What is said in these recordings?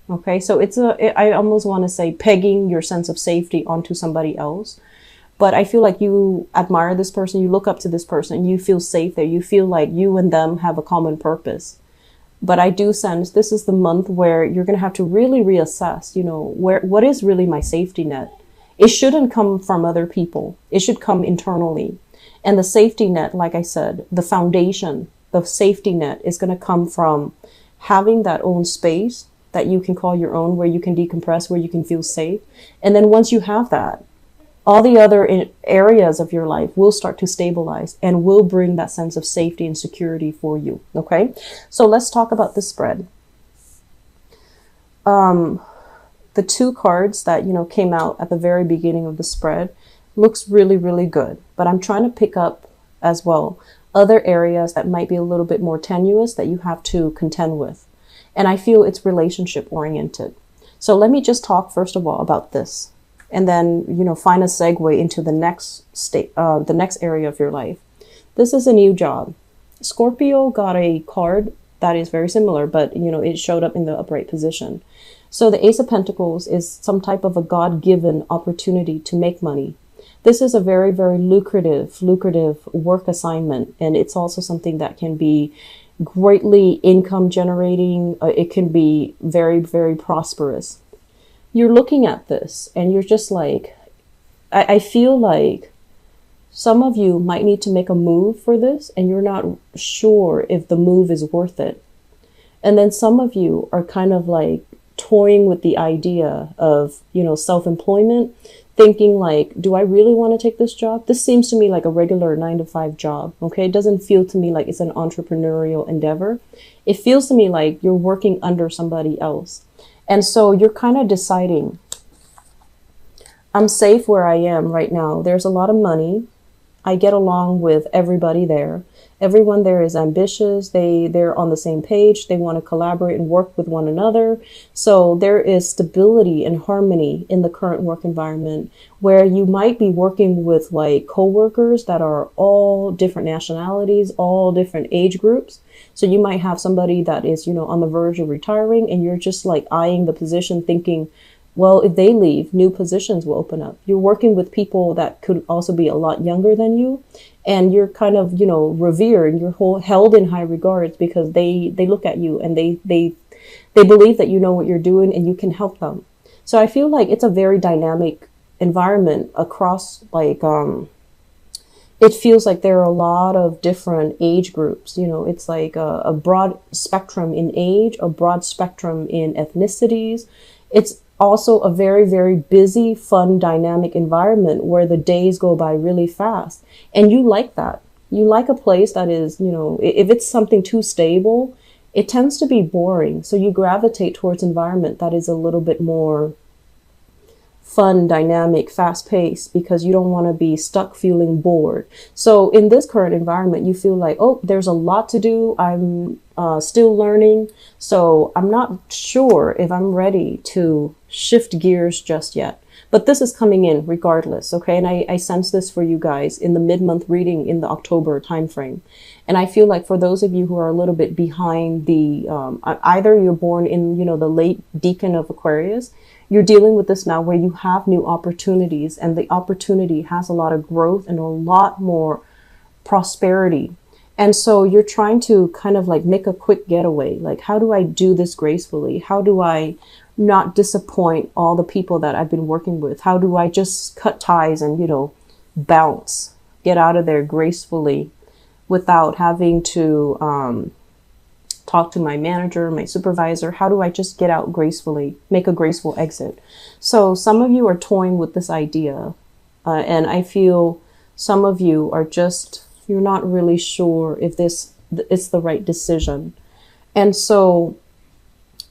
Okay, so I almost want to say pegging your sense of safety onto somebody else. But I feel like you admire this person, you look up to this person, you feel safe there. You feel like you and them have a common purpose. But I do sense this is the month where you're going to have to really reassess, what is really my safety net? It shouldn't come from other people. It should come internally. And the safety net, like I said, the foundation, the safety net is going to come from having that own space that you can call your own, where you can decompress, where you can feel safe. And then once you have that, all the other areas of your life will start to stabilize and will bring that sense of safety and security for you. Okay, so let's talk about the spread. The two cards that, came out at the very beginning of the spread looks really, really good. But I'm trying to pick up as well other areas that might be a little bit more tenuous that you have to contend with. And I feel it's relationship oriented. So let me just talk first of all about this, and then, find a segue into the next the next area of your life. This is a new job. Scorpio got a card that is very similar, but, it showed up in the upright position. So the Ace of Pentacles is some type of a God-given opportunity to make money. This is a very, very lucrative work assignment. And it's also something that can be greatly income generating. It can be very, very prosperous. You're looking at this and you're just like, I feel like some of you might need to make a move for this and you're not sure if the move is worth it. And then some of you are kind of like toying with the idea of, self-employment, thinking like, do I really want to take this job? This seems to me like a regular 9-to-5 job. Okay. It doesn't feel to me like it's an entrepreneurial endeavor. It feels to me like you're working under somebody else. And so you're kind of deciding, I'm safe where I am right now. There's a lot of money. I get along with everybody there. Everyone there is ambitious. They're on the same page. They want to collaborate and work with one another. So there is stability and harmony in the current work environment, where you might be working with like coworkers that are all different nationalities, all different age groups. So you might have somebody that is, on the verge of retiring, and you're just like eyeing the position thinking, well, if they leave, new positions will open up. You're working with people that could also be a lot younger than you. And you're kind of, revered, you're held in high regards because they look at you and they believe that you know what you're doing and you can help them. So I feel like it's a very dynamic environment across it feels like there are a lot of different age groups. It's like a broad spectrum in age, a broad spectrum in ethnicities. It's also a very, very busy, fun, dynamic environment where the days go by really fast. And you like that. You like a place that is, if it's something too stable, it tends to be boring. So you gravitate towards environment that is a little bit more fun, dynamic, fast paced, because you don't want to be stuck feeling bored. So in this current environment, you feel like, oh, there's a lot to do. I'm still learning. So I'm not sure if I'm ready to shift gears just yet. But this is coming in regardless, okay? And I sense this for you guys in the mid-month reading in the October timeframe. And I feel like for those of you who are a little bit behind the, either you're born in, the late decan of Aquarius, you're dealing with this now where you have new opportunities, and the opportunity has a lot of growth and a lot more prosperity. And so you're trying to kind of like make a quick getaway. Like, how do I do this gracefully? How do I not disappoint all the people that I've been working with? How do I just cut ties and, bounce, get out of there gracefully without having to talk to my manager, my supervisor? How do I just get out gracefully, make a graceful exit? So some of you are toying with this idea. And I feel some of you are just, you're not really sure if this is the right decision. And so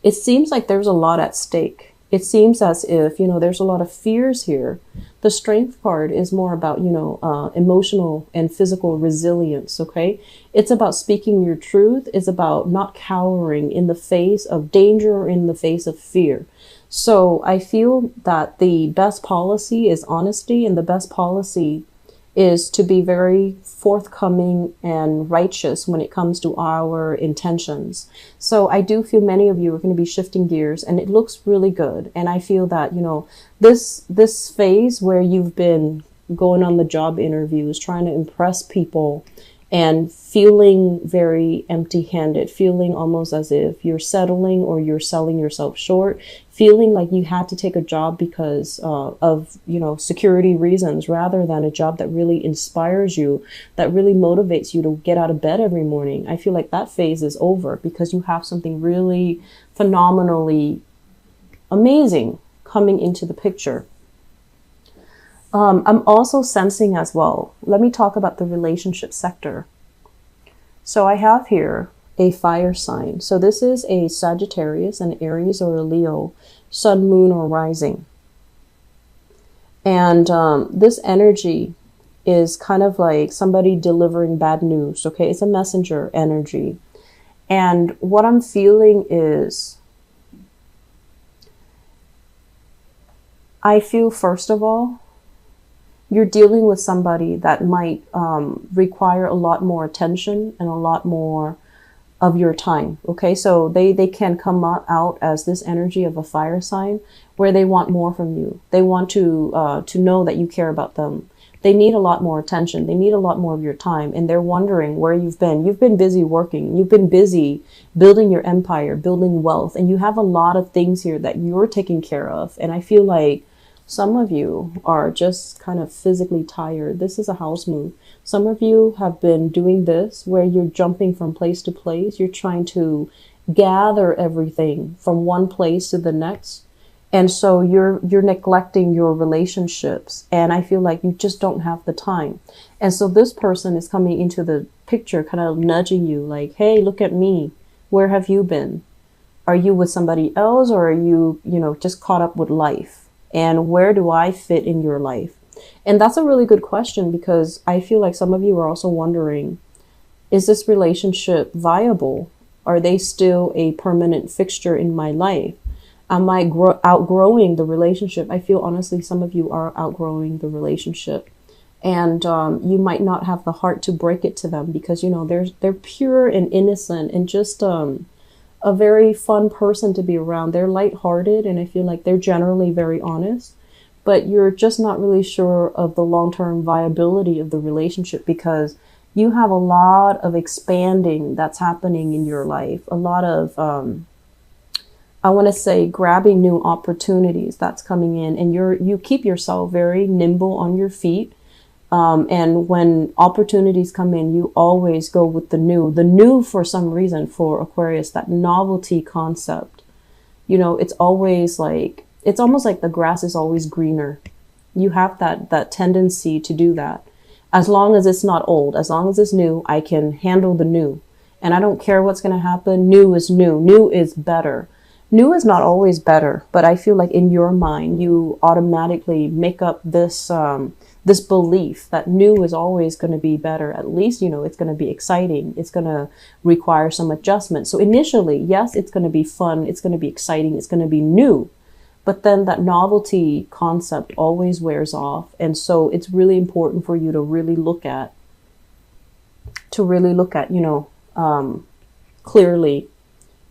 it seems like there's a lot at stake. It seems as if, there's a lot of fears here. The Strength card is more about, emotional and physical resilience, okay? It's about speaking your truth. It's about not cowering in the face of danger or in the face of fear. So I feel that the best policy is honesty, and the best policy is to be very forthcoming and righteous when it comes to our intentions. So I do feel many of you are going to be shifting gears, and it looks really good. And I feel that, you know, this phase where you've been going on the job interviews, trying to impress people, and feeling very empty-handed, feeling almost as if you're settling or you're selling yourself short, feeling like you had to take a job because of, you know, security reasons, rather than a job that really inspires you, that really motivates you to get out of bed every morning. I feel like that phase is over, because you have something really phenomenally amazing coming into the picture. I'm also sensing as well, let me talk about the relationship sector. So I have here a fire sign. So this is a Sagittarius, an Aries, or a Leo, sun, moon, or rising. And this energy is kind of like somebody delivering bad news, okay? It's a messenger energy. And what I'm feeling is, I feel, first of all, you're dealing with somebody that might require a lot more attention and a lot more of your time. Okay, so they can come out as this energy of a fire sign, where they want more from you. They want to know that you care about them. They need a lot more attention. They need a lot more of your time, and they're wondering where you've been. You've been busy working. You've been busy building your empire, building wealth, and you have a lot of things here that you're taking care of. And I feel like some of you are just kind of physically tired. This is a house move. Some of you have been doing this where you're jumping from place to place. You're trying to gather everything from one place to the next. And so you're neglecting your relationships. And I feel like you just don't have the time. And so this person is coming into the picture, kind of nudging you like, hey, look at me. Where have you been? Are you with somebody else, or are you, just caught up with life? And where do I fit in your life? And that's a really good question, because I feel like some of you are also wondering, is this relationship viable? Are they still a permanent fixture in my life? Am I outgrowing the relationship? I feel honestly some of you are outgrowing the relationship. And you might not have the heart to break it to them, because, they're pure and innocent and just a very fun person to be around. They're lighthearted, and I feel like they're generally very honest, but you're just not really sure of the long-term viability of the relationship, because you have a lot of expanding that's happening in your life, a lot of, I want to say, grabbing new opportunities that's coming in, and you keep yourself very nimble on your feet. And when opportunities come in, you always go with the new for some reason for Aquarius, that novelty concept. It's always like, it's almost like the grass is always greener. You have that tendency to do that. As long as it's not old, as long as it's new, I can handle the new. And I don't care what's going to happen. New is new. New is better. New is not always better, but I feel like in your mind, you automatically make up this belief that new is always going to be better. At least, it's going to be exciting. It's going to require some adjustment. So initially, yes, it's going to be fun. It's going to be exciting. It's going to be new. But then that novelty concept always wears off. And so it's really important for you to really look at, clearly,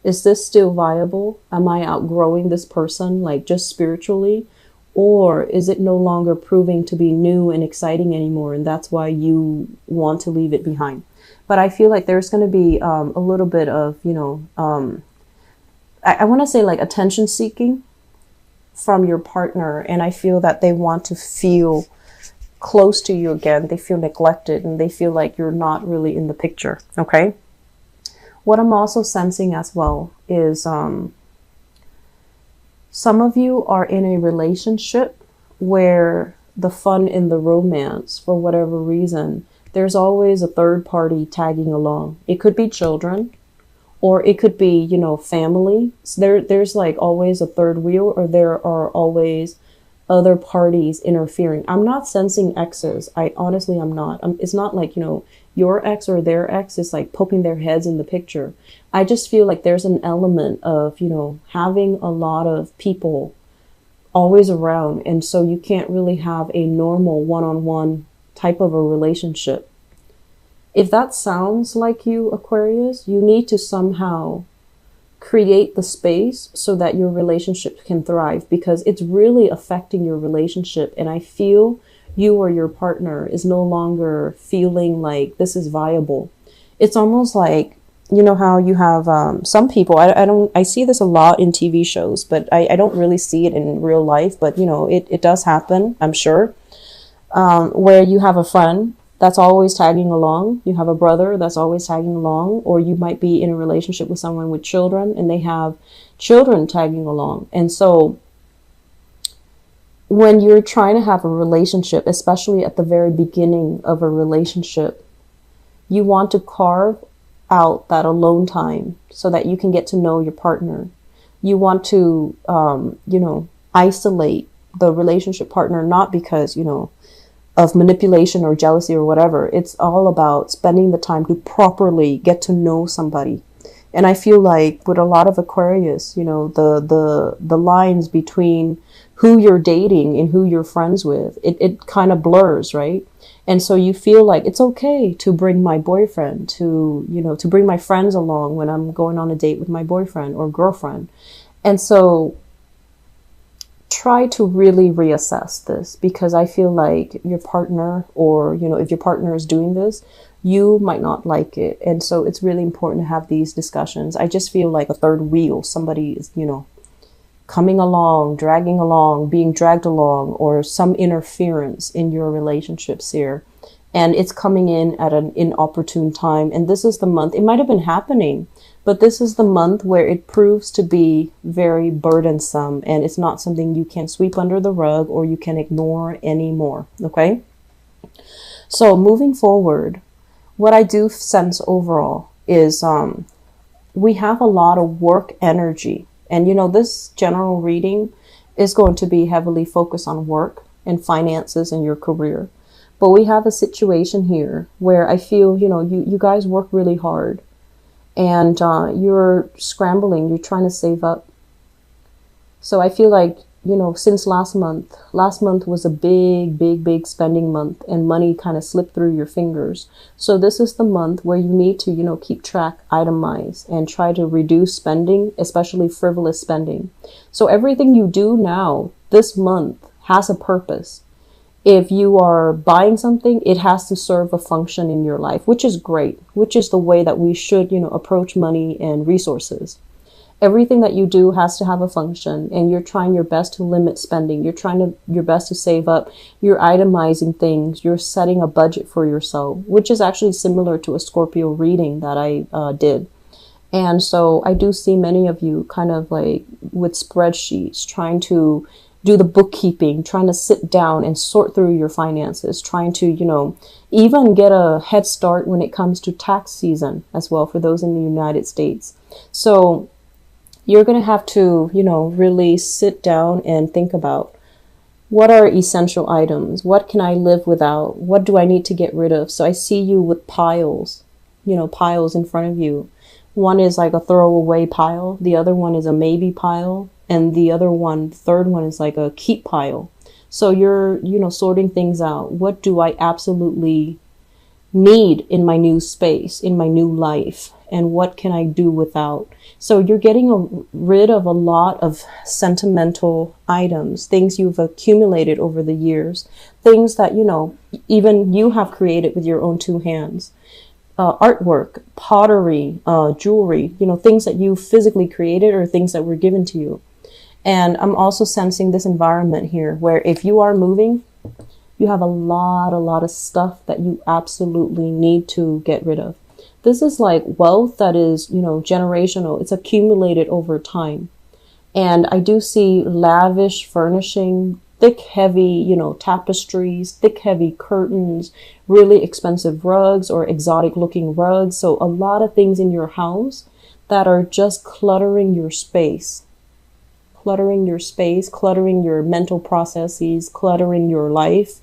is this still viable? Am I outgrowing this person, like just spiritually? Or is it no longer proving to be new and exciting anymore, and that's why you want to leave it behind? But I feel like there's going to be a little bit of, I want to say like attention seeking from your partner. And I feel that they want to feel close to you again. They feel neglected, and they feel like you're not really in the picture. Okay. What I'm also sensing as well is some of you are in a relationship where the fun in the romance, for whatever reason, there's always a third party tagging along. It could be children, or it could be, family. So there's like always a third wheel, or there are always other parties interfering. I'm not sensing exes. Honestly, I'm not. It's not like, your ex or their ex is like poking their heads in the picture. I just feel like there's an element of, having a lot of people always around. And so you can't really have a normal one-on-one type of a relationship. If that sounds like you, Aquarius, you need to somehow create the space so that your relationship can thrive, because it's really affecting your relationship. And I feel you or your partner is no longer feeling like this is viable. It's almost like, you know how you have some people, I see this a lot in TV shows, but I don't really see it in real life, but you know, it does happen, I'm sure, where you have a friend that's always tagging along, you have a brother that's always tagging along, or you might be in a relationship with someone with children and they have children tagging along. And so when you're trying to have a relationship, especially at the very beginning of a relationship, you want to carve out that alone time so that you can get to know your partner. You want to, you know, isolate the relationship partner, not because, you know, of manipulation or jealousy or whatever. It's all about spending the time to properly get to know somebody. And I feel like with a lot of Aquarius, you know, the lines between who you're dating and who you're friends with, it kind of blurs, right? And so you feel like it's okay to bring my boyfriend, to, you know, to bring my friends along when I'm going on a date with my boyfriend or girlfriend. And so try to really reassess this, because I feel like your partner, or, you know, if your partner is doing this, you might not like it. And so it's really important to have these discussions. I just feel like a third wheel, somebody is, you know, coming along, dragging along, being dragged along, or some interference in your relationships here. And it's coming in at an inopportune time. And this is the month, it might have been happening, but this is the month where it proves to be very burdensome, and it's not something you can sweep under the rug or you can ignore anymore. Okay? So moving forward, what I do sense overall is we have a lot of work energy. And, you know, this general reading is going to be heavily focused on work and finances and your career. But we have a situation here where I feel, you know, you guys work really hard, and you're scrambling, you're trying to save up. So I feel like, you know, since last month was a big spending month, and money kind of slipped through your fingers. So this is the month where you need to, you know, keep track, itemize, and try to reduce spending, especially frivolous spending. So everything you do now this month has a purpose. If you are buying something, it has to serve a function in your life, which is great, which is the way that we should, you know, approach money and resources. Everything that you do has to have a function, and you're trying your best to limit spending. You're trying your best to save up. You're itemizing things. You're setting a budget for yourself, which is actually similar to a Scorpio reading that I did. And so I do see many of you kind of like with spreadsheets, trying to do the bookkeeping, trying to sit down and sort through your finances, trying to, you know, even get a head start when it comes to tax season as well for those in the United States. So you're going to have to, you know, really sit down and think about, what are essential items? What can I live without? What do I need to get rid of? So I see you with piles, you know, piles in front of you. One is like a throwaway pile. The other one is a maybe pile. And the other one, third one, is like a keep pile. So you're, you know, sorting things out. What do I absolutely need in my new space, in my new life? And what can I do without? So you're getting rid of a lot of sentimental items, things you've accumulated over the years, things that, you know, even you have created with your own two hands. Artwork, pottery, jewelry, you know, things that you physically created or things that were given to you. And I'm also sensing this environment here where if you are moving, you have a lot of stuff that you absolutely need to get rid of. This is like wealth that is, you know, generational. It's accumulated over time. And I do see lavish furnishing, thick, heavy, you know, tapestries, thick, heavy curtains, really expensive rugs or exotic looking rugs. So a lot of things in your house that are just cluttering your space, cluttering your mental processes, cluttering your life.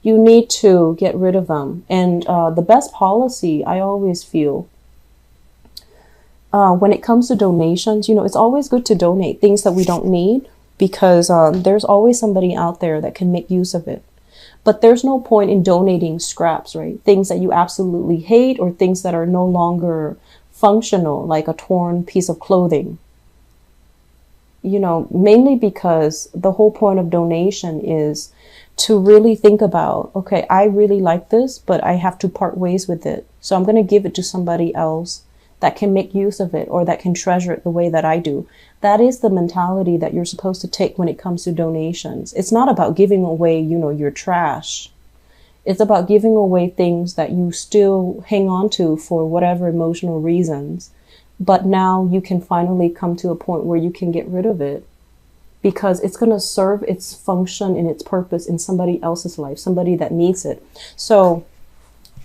You need to get rid of them. And the best policy, I always feel, when it comes to donations, you know, it's always good to donate things that we don't need, because there's always somebody out there that can make use of it. But there's no point in donating scraps, right? Things that you absolutely hate or things that are no longer functional, like a torn piece of clothing. You know, mainly because the whole point of donation is to really think about, okay, I really like this, but I have to part ways with it. So I'm going to give it to somebody else that can make use of it or that can treasure it the way that I do. That is the mentality that you're supposed to take when it comes to donations. It's not about giving away, you know, your trash. It's about giving away things that you still hang on to for whatever emotional reasons. But now you can finally come to a point where you can get rid of it because it's going to serve its function and its purpose in somebody else's life, somebody that needs it. So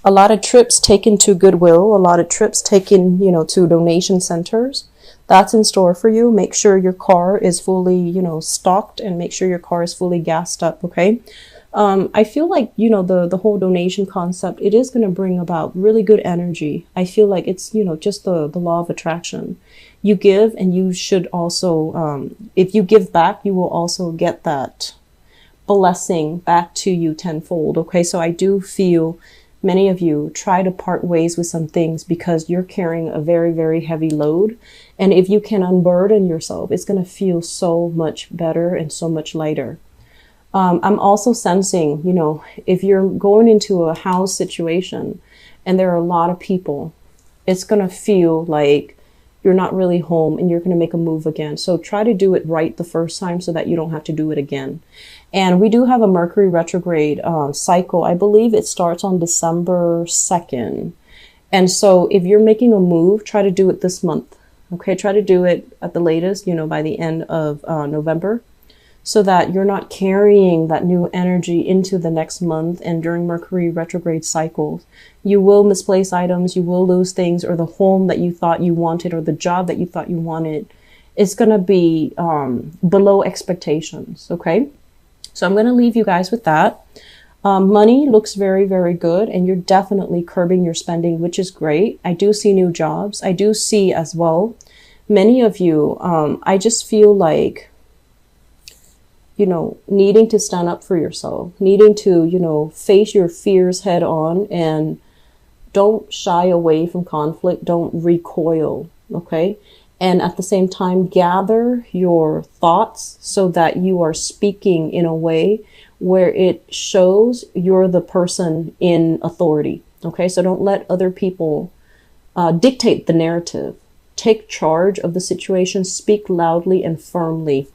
a lot of trips taken to Goodwill, a lot of trips taken, you know, to donation centers. That's in store for you. Make sure your car is fully, you know, stocked and make sure your car is fully gassed up, okay? I feel like, you know, the whole donation concept, it is going to bring about really good energy. I feel like it's, you know, just the law of attraction. You give and you should also, if you give back, you will also get that blessing back to you tenfold, okay? So I do feel many of you try to part ways with some things because you're carrying a very, very heavy load. And if you can unburden yourself, it's going to feel so much better and so much lighter. I'm also sensing, you know, if you're going into a house situation and there are a lot of people, it's going to feel like you're not really home and you're going to make a move again. So try to do it right the first time so that you don't have to do it again. And we do have a Mercury retrograde cycle. I believe it starts on December 2nd. And so if you're making a move, try to do it this month. Okay, try to do it at the latest, you know, by the end of November, so that you're not carrying that new energy into the next month. And during Mercury retrograde cycles, you will misplace items, you will lose things, or the home that you thought you wanted or the job that you thought you wanted is going to be below expectations, okay? So I'm going to leave you guys with that. Money looks very, very good, and you're definitely curbing your spending, which is great. I do see new jobs. I do see as well, many of you, I just feel like, you know, needing to stand up for yourself, needing to, you know, face your fears head on and don't shy away from conflict. Don't recoil, okay? And at the same time, gather your thoughts so that you are speaking in a way where it shows you're the person in authority, okay? So don't let other people dictate the narrative. Take charge of the situation, speak loudly and firmly.